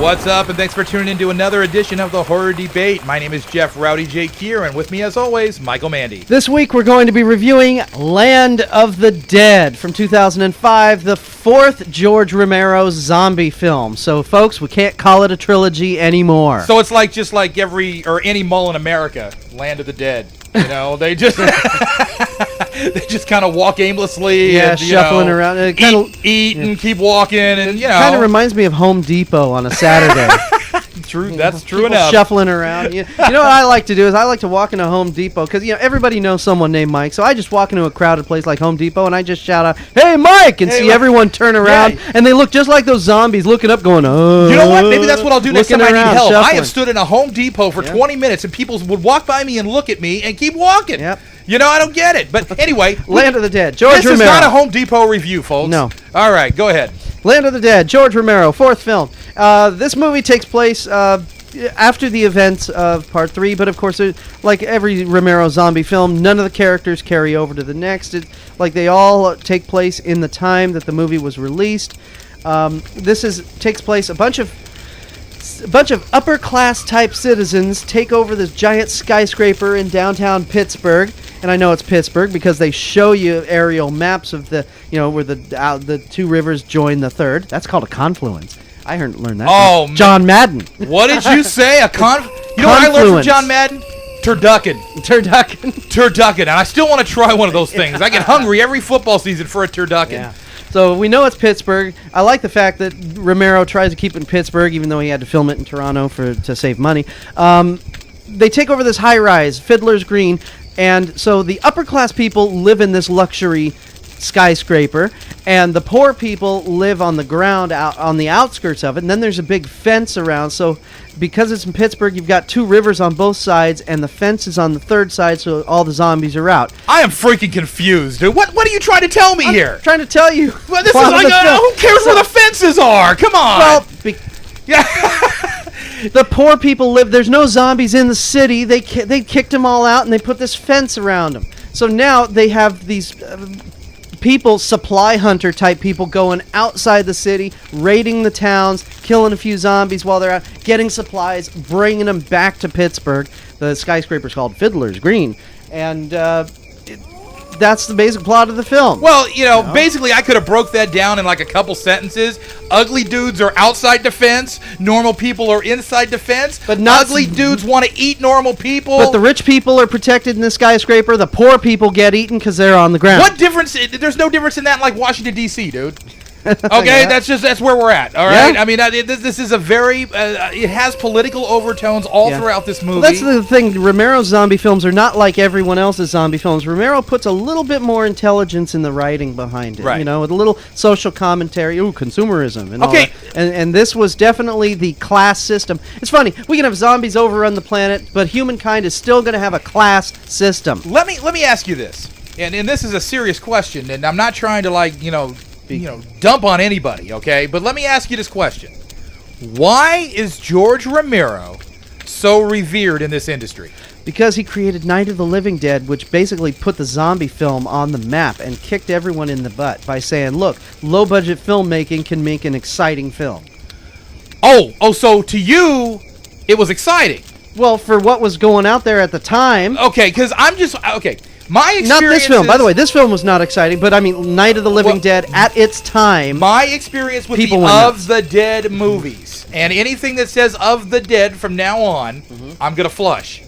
What's up, and thanks for tuning in to another edition of the Horror Debate. My name is Jeff Rowdy J. Keir, and with me, as always, Michael Mandy. This week, we're going to be reviewing Land of the Dead from 2005, the fourth George Romero zombie film. So, folks, we can't call it a trilogy anymore. So it's like just like any mall in America, Land of the Dead. You know, they just they just kind of walk aimlessly, and, shuffling around, eat and keep walking, and kind of reminds me of Home Depot on a Saturday. True, that's true enough. Shuffling around. You know what I like to do is I like to walk into Home Depot because everybody knows someone named Mike. So I just walk into a crowded place like Home Depot and I just shout out, "Hey, Mike!" and see everyone turn around and they look just like those zombies looking up, going, "Oh." You know what? Maybe that's what I'll do next time I need help. Shuffling. I have stood in a Home Depot for 20 minutes and people would walk by me and look at me and keep walking. Yep. You know, I don't get it. But anyway, Land of the Dead, George Romero. This is not a Home Depot review, folks. No. All right, go ahead. Land of the Dead, George Romero, fourth film. This movie takes place after the events of Part 3, but of course, like every Romero zombie film, none of the characters carry over to the next. They all take place in the time that the movie was released. Takes place a bunch of upper class type citizens take over this giant skyscraper in downtown Pittsburgh. And I know it's Pittsburgh because they show you aerial maps of where the two rivers join the third. That's called a confluence. I learned that. Oh, John Madden. What did you say? You know what I learned from John Madden? Turducken. And I still want to try one of those things. I get hungry every football season for a turducken. Yeah. So we know it's Pittsburgh. I like the fact that Romero tries to keep it in Pittsburgh, even though he had to film it in Toronto to save money. They take over this high-rise, Fiddler's Green, and so the upper-class people live in this luxury skyscraper, and the poor people live on the ground out on the outskirts of it, and then there's a big fence around. So because it's in Pittsburgh, you've got two rivers on both sides, and the fence is on the third side, so all the zombies are out. I am freaking confused, dude. What are you trying to tell me here? I'm trying to tell you. Well, this is like, who cares where the fences are? Come on. Well, the poor people live. There's no zombies in the city. They kicked them all out, and they put this fence around them. So now they have these people, supply hunter type people, going outside the city, raiding the towns, killing a few zombies while they're out, getting supplies, bringing them back to Pittsburgh. The skyscraper's called Fiddler's Green, and that's the basic plot of the film. Well, basically I could have broke that down in like a couple sentences. Ugly dudes are outside the fence. Normal people are inside the fence. But ugly dudes want to eat normal people. But the rich people are protected in the skyscraper. The poor people get eaten because they're on the ground. What difference? There's no difference in that in like Washington, D.C., dude. Okay, that's where we're at. All right. Yeah. I mean, this is a very it has political overtones all throughout this movie. Well, that's the thing. Romero's zombie films are not like everyone else's zombie films. Romero puts a little bit more intelligence in the writing behind it. Right. With a little social commentary. Ooh, consumerism and all that. And this was definitely the class system. It's funny. We can have zombies overrun the planet, but humankind is still going to have a class system. Let me ask you this, and this is a serious question, and I'm not trying to dump on anybody, okay? But let me ask you this question. Why is George Romero so revered in this industry? Because he created Night of the Living Dead, which basically put the zombie film on the map and kicked everyone in the butt by saying, look, low-budget filmmaking can make an exciting film. Oh, so to you, it was exciting. Well, for what was going out there at the time. Okay, because my experience. Not this film, by the way. This film was not exciting, but I mean, Night of the Living Dead at its time. My experience with the Of the Dead movies, and anything that says Of the Dead from now on, I'm gonna flush.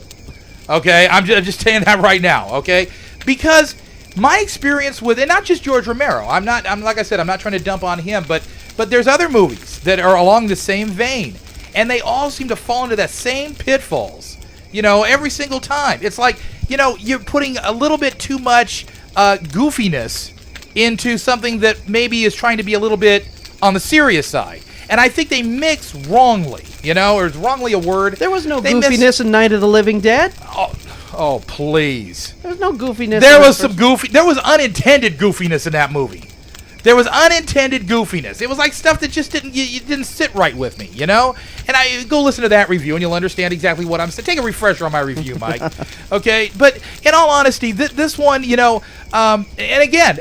Okay, I'm just saying that right now. Okay, because my experience with, and not just George Romero. I'm like I said, I'm not trying to dump on him, but there's other movies that are along the same vein, and they all seem to fall into that same pitfalls. Every single time. It's like, you're putting a little bit too much goofiness into something that maybe is trying to be a little bit on the serious side. And I think they mix wrongly, or is wrongly a word? There was no goofiness in Night of the Living Dead. Oh, please. There was no goofiness. There was unintended goofiness in that movie. There was unintended goofiness. It was like stuff that just didn't sit right with me, you know? And I go listen to that review, and you'll understand exactly what I'm saying. Take a refresher on my review, Mike. Okay? But in all honesty, this one, you know, and again,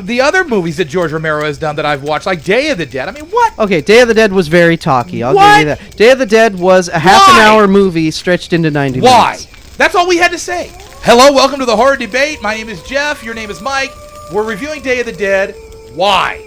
the other movies that George Romero has done that I've watched, like Day of the Dead. I mean, what? Okay, Day of the Dead was very talky. I'll give you that. Day of the Dead was a half an hour movie stretched into 90 minutes. Why? That's all we had to say. Hello, welcome to the Horror Debate. My name is Jeff. Your name is Mike. We're reviewing Day of the Dead. Why?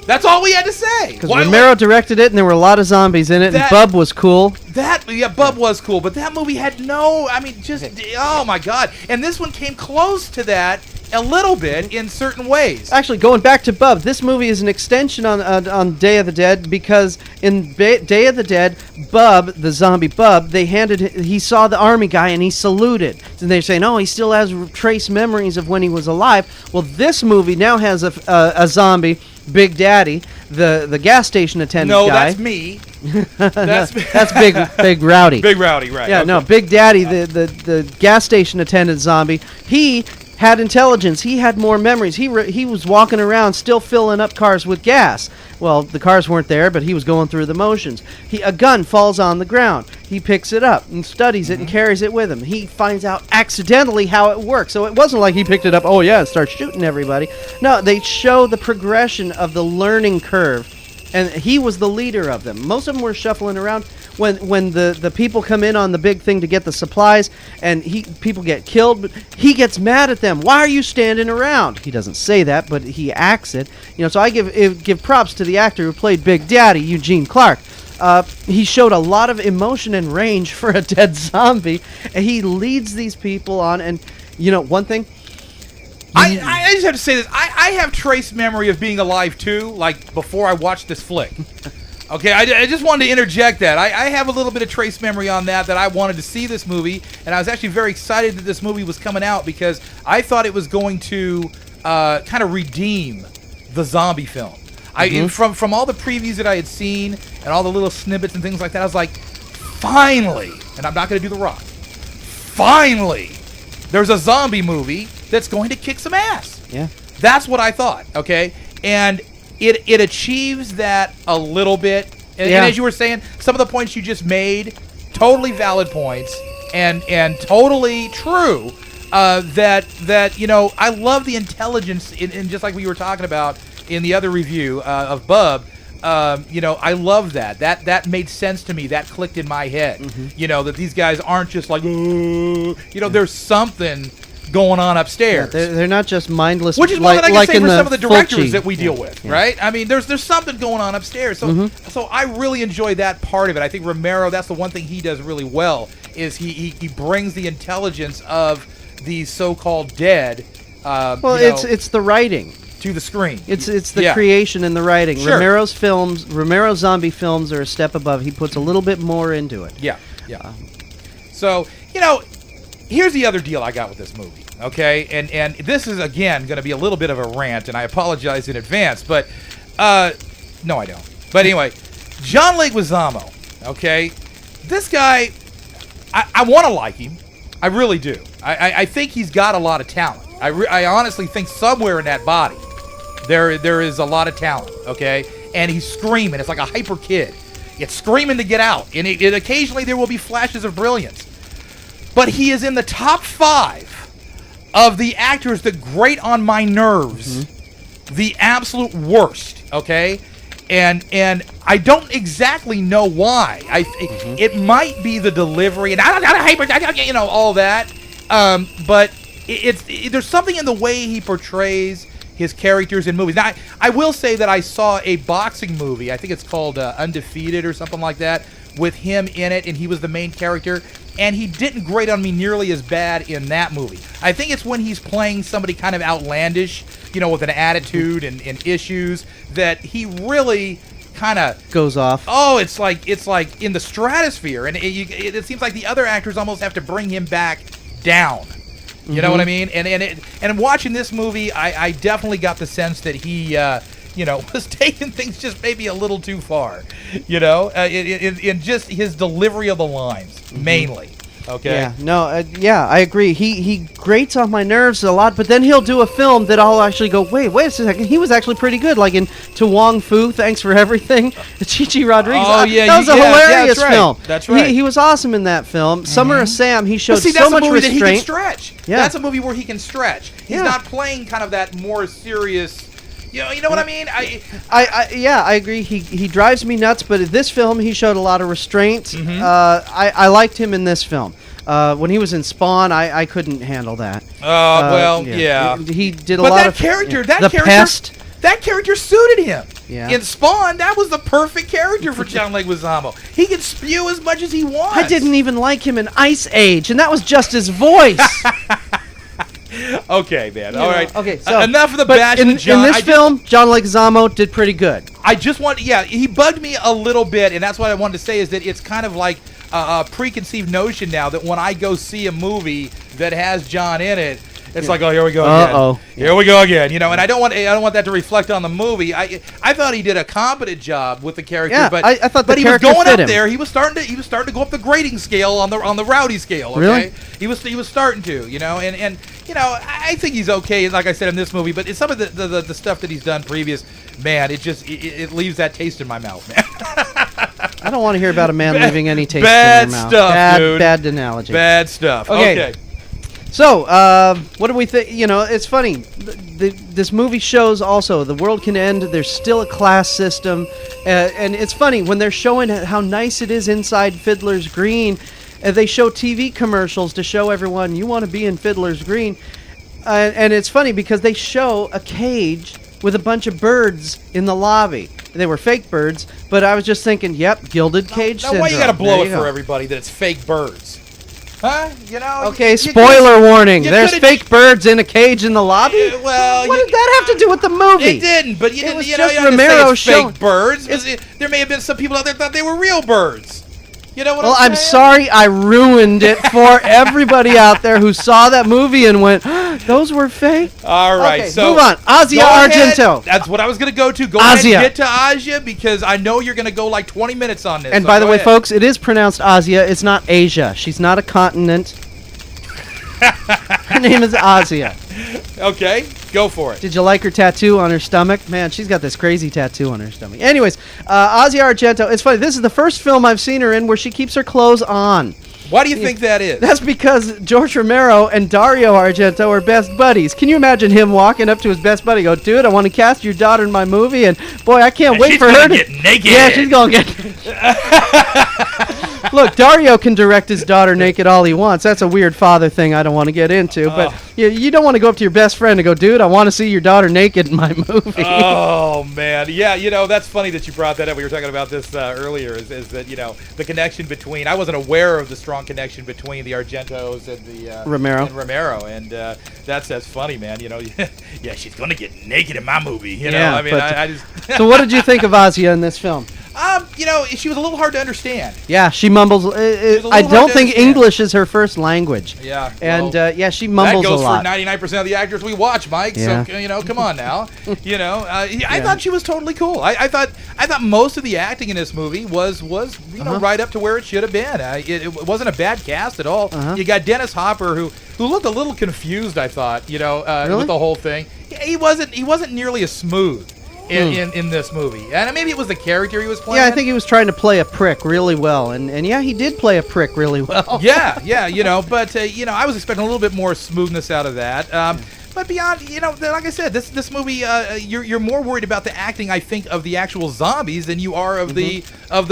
That's all we had to say. Because Romero directed it, and there were a lot of zombies in it, and Bub was cool. Bub was cool, but that movie had oh my God. And this one came close to that a little bit in certain ways. Actually, going back to Bub, this movie is an extension on Day of the Dead, because in Day of the Dead, Bub, the zombie Bub, he saw the army guy and he saluted. And they're saying, oh, he still has trace memories of when he was alive. Well, this movie now has a zombie, Big Daddy, the gas station attendant guy. No, that's me. That's Big Rowdy. Big Rowdy, right. Yeah, okay. No, Big Daddy, the gas station attendant zombie, he had intelligence. He had more memories. He was walking around still filling up cars with gas. Well, the cars weren't there, but he was going through the motions. A gun falls on the ground. He picks it up and studies it and carries it with him. He finds out accidentally how it works. So it wasn't like he picked it up, oh yeah, and starts shooting everybody. No, they show the progression of the learning curve, and he was the leader of them. Most of them were shuffling around. When the people come in on the big thing to get the supplies, and people get killed, but he gets mad at them. Why are you standing around? He doesn't say that, but he acts it. You know, so I give props to the actor who played Big Daddy, Eugene Clark. He showed a lot of emotion and range for a dead zombie, and he leads these people on. And you know, one thing, I just have to say this: I have trace memory of being alive too, like before I watched this flick. Okay, I just wanted to interject that. I have a little bit of trace memory on that I wanted to see this movie, and I was actually very excited that this movie was coming out because I thought it was going to kind of redeem the zombie film. From all the previews that I had seen and all the little snippets and things like that, I was like, finally, and I'm not going to do The Rock, finally, there's a zombie movie that's going to kick some ass. Yeah. That's what I thought, okay? And it achieves that a little bit. And as you were saying, some of the points you just made, totally valid points and totally true. That you know, I love the intelligence in just like we were talking about in the other review of Bub. You know, I love that. That made sense to me. That clicked in my head. You know, that these guys aren't just like, you know, there's something going on upstairs. Yeah, they're not just mindless. Which is more than I can say for some of the directors that we deal with, right? I mean, there's something going on upstairs. So so I really enjoy that part of it. I think Romero, that's the one thing he does really well, is he brings the intelligence of these so-called dead. Well, it's the writing to the screen. It's the creation and the writing. Sure. Romero's zombie films are a step above. He puts a little bit more into it. Yeah. So, you know, here's the other deal I got with this movie, okay? And this is, again, going to be a little bit of a rant, and I apologize in advance, but, no, I don't. But anyway, John Leguizamo, okay? This guy, I want to like him. I really do. I think he's got a lot of talent. I honestly think somewhere in that body, there is a lot of talent, okay? And he's screaming. It's like a hyper kid. It's screaming to get out. And it occasionally there will be flashes of brilliance. But he is in the top 5 of the actors that grate on my nerves. The absolute worst, okay? And I don't exactly know why. It might be the delivery, and I don't, you know, all that. But there's something in the way he portrays his characters in movies. Now, I will say that I saw a boxing movie. I think it's called Undefeated or something like that, with him in it, and he was the main character. And he didn't grate on me nearly as bad in that movie. I think it's when he's playing somebody kind of outlandish, you know, with an attitude and issues, that he really kind of goes off. Oh, it's like in the stratosphere, and it seems like the other actors almost have to bring him back down. You know what I mean? And watching this movie, I definitely got the sense that he, you know, was taking things just maybe a little too far. You know, in just his delivery of the lines mainly. Okay. Yeah, I agree. He grates on my nerves a lot, but then he'll do a film that I'll actually go, wait a second, he was actually pretty good. Like in To Wong Fu, Thanks for Everything, Chi Rodriguez. Oh yeah, that was a hilarious that's film. Right. That's right. He was awesome in that film. Summer of Sam, he showed that's so much a movie restraint. that he can stretch. Yeah. That's a movie where he can stretch. He's not playing kind of that more serious. You know what I mean? I agree. He drives me nuts, but in this film he showed a lot of restraint. Mm-hmm. I liked him in this film. When he was in Spawn, I couldn't handle that. He did a lot of Pest. That character suited him. Yeah. In Spawn, that was the perfect character for John Leguizamo. He can spew as much as he wants. I didn't even like him in Ice Age, and that was just his voice. Okay, man. All right. Okay. So enough of the bash. In this film, John Leguizamo did pretty good. I just want, he bugged me a little bit, and that's what I wanted to say is that it's kind of like a preconceived notion now that when I go see a movie that has John in it, it's like, oh, here we go again. Here we go again. And I don't want that to reflect on the movie. I thought he did a competent job with the character, but I thought but the he was character going fit up him. there. He was starting to go up the grading scale on the Rowdy scale. Okay? Really? He was starting to, and I think he's okay, like I said in this movie. But some of the stuff that he's done previous, man, it leaves that taste in my mouth, man. I don't want to hear about a man leaving any taste in bad their mouth. Stuff, dude. Bad analogy. Bad stuff. Okay. So, what do we think? It's funny. This movie shows also the world can end. There's still a class system. And it's funny, when they're showing how nice it is inside Fiddler's Green, they show TV commercials to show everyone, you want to be in Fiddler's Green. And it's funny because they show a cage with a bunch of birds in the lobby. They were fake birds, but I was just thinking, yep, gilded cage syndrome. Now, why you got to blow it for everybody that it's fake birds? Huh? Okay, spoiler warning. There's fake birds in a cage in the lobby. Well, what did that have to do with the movie? It didn't, but it was just Romero showing fake birds. There may have been some people out there that thought they were real birds. You know what I'm saying? I'm sorry I ruined it for everybody out there who saw that movie and went, those were fake. All right, okay, so move on. Asia Argento. That's what I was going to go to. Go ahead and get to Asia because I know you're going to go like 20 minutes on this. And by the way, folks, it is pronounced Asia. It's not Asia. She's not a continent. Her name is Asia. Okay, go for it. Did you like her tattoo on her stomach? Man, she's got this crazy tattoo on her stomach. Anyways, Asia Argento. It's funny. This is the first film I've seen her in where she keeps her clothes on. Why do you think that is? That's because George Romero and Dario Argento are best buddies. Can you imagine him walking up to his best buddy and go, dude, I want to cast your daughter in my movie, and boy, I can't wait for her to get naked. Yeah, she's going to get naked. Look, Dario can direct his daughter naked all he wants. That's a weird father thing I don't want to get into. But you don't want to go up to your best friend and go, dude, I want to see your daughter naked in my movie. Oh, man. Yeah, that's funny that you brought that up. We were talking about this earlier, is that, the connection between, I wasn't aware of the strong connection between the Argentos and the Romero. And that's funny, man. Yeah, she's going to get naked in my movie. I just. So what did you think of Asia in this film? She was a little hard to understand. Yeah, she mumbles. I don't think English is her first language. Yeah. And she mumbles a lot. That goes for 99% of the actors we watch, Mike. Yeah. So, come on now. I thought she was totally cool. I thought most of the acting in this movie was right up to where it should have been. It wasn't a bad cast at all. You got Dennis Hopper who looked a little confused, I thought, really? with the whole thing. He wasn't nearly as smooth. In this movie, and maybe it was the character he was playing. Yeah, I think he was trying to play a prick really well, and yeah, he did play a prick really well. yeah, but I was expecting a little bit more smoothness out of that. But beyond, like I said, this movie, you're more worried about the acting, I think, of the actual zombies than you are of the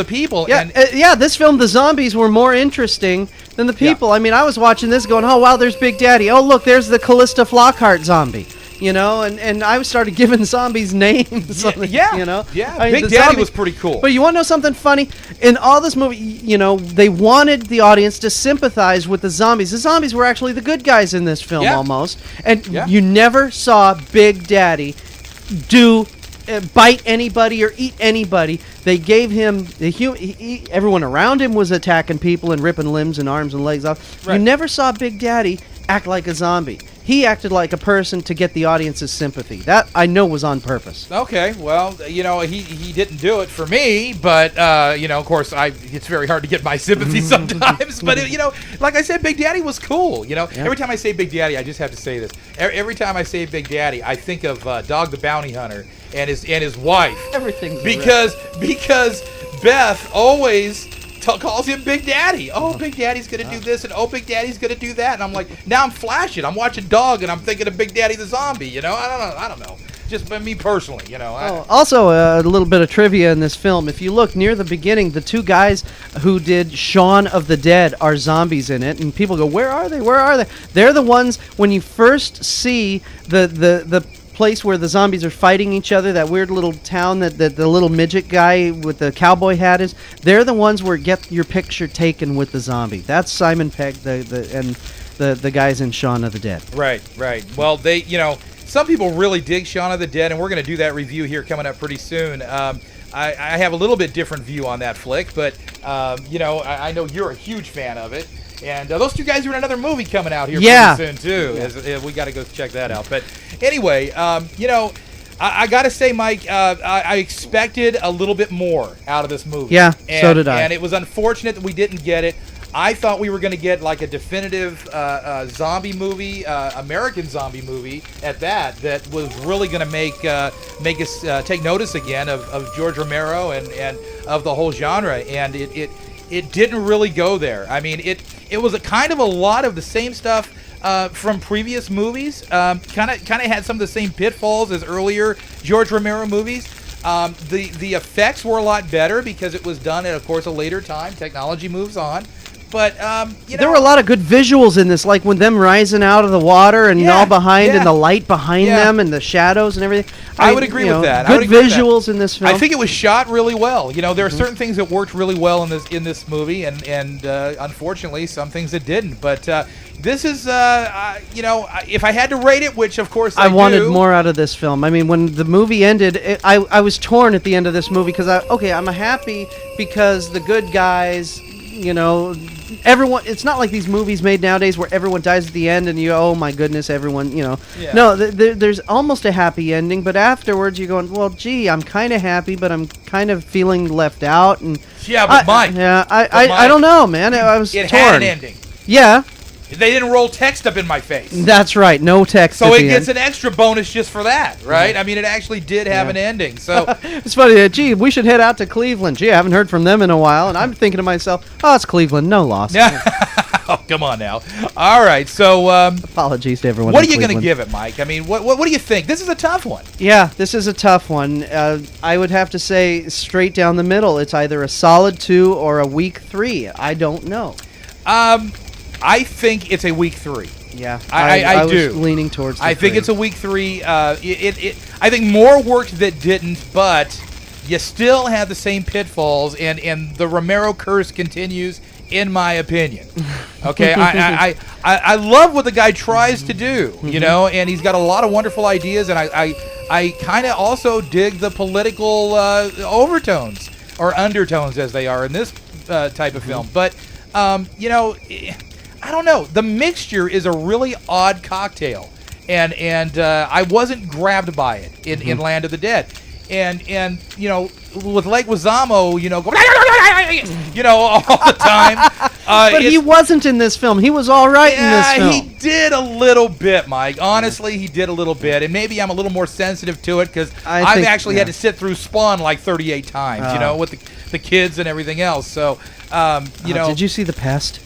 people. Yeah, this film, the zombies were more interesting than the people. Yeah. I mean, I was watching this going, oh wow, there's Big Daddy. Oh look, there's the Callista Flockhart zombie. And I started giving zombies names. Yeah. Big Daddy was pretty cool. But you want to know something funny? In all this movie, they wanted the audience to sympathize with the zombies. The zombies were actually the good guys in this film almost. And you never saw Big Daddy bite anybody or eat anybody. They gave him everyone around him was attacking people and ripping limbs and arms and legs off. Right. You never saw Big Daddy act like a zombie. he acted like a person to get the audience's sympathy. That I know was on purpose. Okay, well, he didn't do it for me, but of course, it's very hard to get my sympathy sometimes. But like I said, Big Daddy was cool. Every time I say Big Daddy, I just have to say this. Every time I say Big Daddy, I think of Dog the Bounty Hunter and his wife. Everything's because Beth always calls him Big Daddy. Oh, Big Daddy's gonna do this, and oh, Big Daddy's gonna do that. And I'm like, now I'm flashing. I'm watching Dog, and I'm thinking of Big Daddy the zombie. I don't know. Just by me personally, Also, a little bit of trivia in this film. If you look near the beginning, the two guys who did Shaun of the Dead are zombies in it, and people go, "Where are they? Where are they?" They're the ones when you first see the place where the zombies are fighting each other, that weird little town that the little midget guy with the cowboy hat is. They're the ones where get your picture taken with the zombie. That's Simon Pegg, the guys in Shaun of the Dead. Right. Well, they, some people really dig Shaun of the Dead, and we're going to do that review here coming up pretty soon. I have a little bit different view on that flick, but I know you're a huge fan of it. And those two guys are in another movie coming out here pretty soon, too. We got to go check that out. But anyway, I got to say, Mike, I expected a little bit more out of this movie. Yeah, so did I. And it was unfortunate that we didn't get it. I thought we were going to get like a definitive zombie movie, American zombie movie at that was really going to make us take notice again of George Romero and of the whole genre. And it didn't really go there. I mean, it was a kind of a lot of the same stuff from previous movies. Kind of had some of the same pitfalls as earlier George Romero movies. The effects were a lot better because it was done at, of course, a later time. Technology moves on. But, there were a lot of good visuals in this, like when them rising out of the water and all behind and the light behind them and the shadows and everything. I would agree with that. Good visuals in this film. I think it was shot really well. There are certain things that worked really well in this movie, and unfortunately, some things that didn't. But this is, if I had to rate it, which of course I wanted more out of this film. I mean, when the movie ended, I was torn at the end of this movie because I'm happy because the good guys, everyone. It's not like these movies made nowadays where everyone dies at the end and oh my goodness, everyone, No, there's almost a happy ending, but afterwards you're going, well, gee, I'm kind of happy, but I'm kind of feeling left out. And Mike. I don't know, man. I was torn. It had an ending. Yeah. They didn't roll text up in my face. That's right, no text. So it gets an extra bonus just for that, right? Mm-hmm. I mean, it actually did have an ending. So it's funny. Gee, we should head out to Cleveland. Gee, I haven't heard from them in a while, and I'm thinking to myself, oh, it's Cleveland, no loss. Oh, come on now. All right, so apologies to everyone. What are you going to give it, Mike? I mean, what do you think? This is a tough one. Yeah, this is a tough one. I would have to say straight down the middle. It's either a solid 2 or a weak 3. I don't know. I think it's a week 3. Yeah, I do. Was leaning towards. I think it's a week 3. I think more worked that didn't, but you still have the same pitfalls, and the Romero curse continues, in my opinion. Okay, I love what the guy tries to do, and he's got a lot of wonderful ideas, and I kind of also dig the political overtones or undertones as they are in this type of film, but I don't know. The mixture is a really odd cocktail, and I wasn't grabbed by it in Land of the Dead, and with Leguizamo, all the time. But he wasn't in this film. He was all right in this film. He did a little bit, Mike. Honestly, he did a little bit, and maybe I'm a little more sensitive to it because I've actually had to sit through Spawn like 38 times, with the kids and everything else. So, did you see The Pest?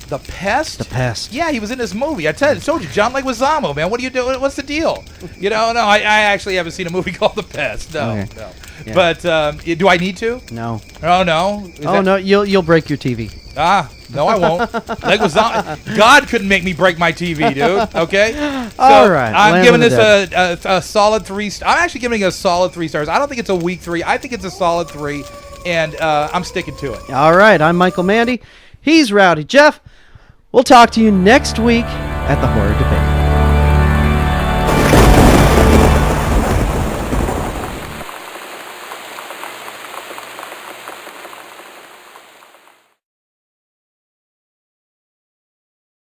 The Pest? The Pest. Yeah, he was in this movie. I told you, John Leguizamo, man. What are you doing? What's the deal? No, I actually haven't seen a movie called The Pest. No, okay. no. Yeah. But do I need to? No. Oh no. No. You'll break your TV. No, I won't. Leguizamo. God couldn't make me break my TV, dude. Okay. So all right. I'm giving this a solid 3. I'm actually giving it a solid 3 stars. I don't think it's a weak 3. I think it's a solid 3, and I'm sticking to it. All right. I'm Michael Mandy. He's Rowdy. Jeff. We'll talk to you next week at the Horror Debate.